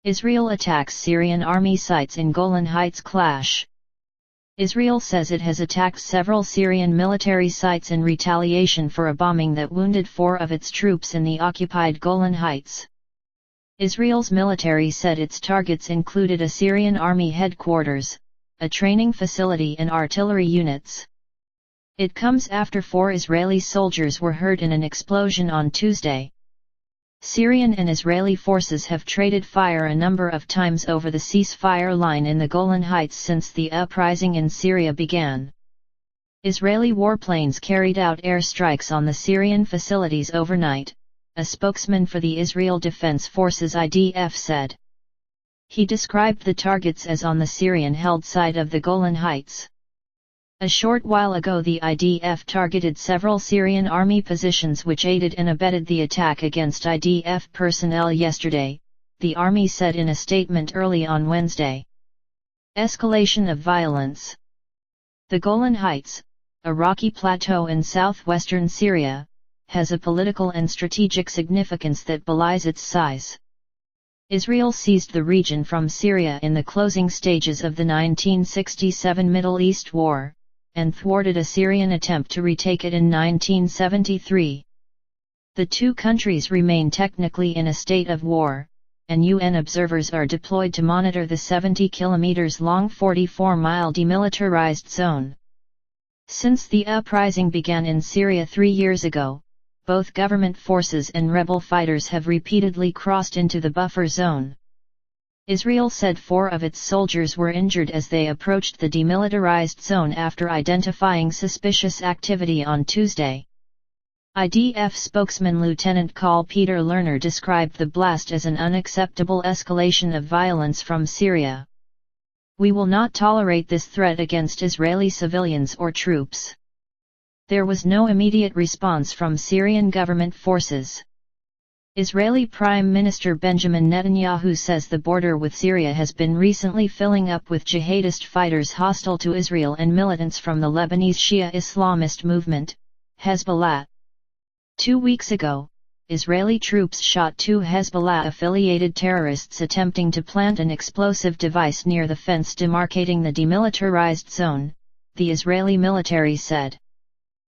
Israel attacks Syrian army sites in Golan Heights clash. Israel says it has attacked several Syrian military sites in retaliation for a bombing that wounded 4 of its troops in the occupied Golan Heights. Israel's military said its targets included a Syrian army headquarters, a training facility and artillery units. It comes after 4 Israeli soldiers were hurt in an explosion on Tuesday. Syrian and Israeli forces have traded fire a number of times over the ceasefire line in the Golan Heights since the uprising in Syria began. Israeli warplanes carried out airstrikes on the Syrian facilities overnight, a spokesman for the Israel Defense Forces IDF said. He described the targets as on the Syrian-held side of the Golan Heights. A short while ago the IDF targeted several Syrian army positions which aided and abetted the attack against IDF personnel yesterday, the army said in a statement early on Wednesday. Escalation of violence. The Golan Heights, a rocky plateau in southwestern Syria, has a political and strategic significance that belies its size. Israel seized the region from Syria in the closing stages of the 1967 Middle East War, and thwarted a Syrian attempt to retake it in 1973. The two countries remain technically in a state of war, and UN observers are deployed to monitor the 70 km long 44-mile demilitarized zone. Since the uprising began in Syria 3 years ago, both government forces and rebel fighters have repeatedly crossed into the buffer zone. Israel said 4 of its soldiers were injured as they approached the demilitarized zone after identifying suspicious activity on Tuesday. IDF spokesman Lieutenant Col Peter Lerner described the blast as an unacceptable escalation of violence from Syria. "We will not tolerate this threat against Israeli civilians or troops." There was no immediate response from Syrian government forces. Israeli Prime Minister Benjamin Netanyahu says the border with Syria has been recently filling up with jihadist fighters hostile to Israel and militants from the Lebanese Shia Islamist movement, Hezbollah. 2 weeks ago, Israeli troops shot 2 Hezbollah-affiliated terrorists attempting to plant an explosive device near the fence demarcating the demilitarized zone, the Israeli military said.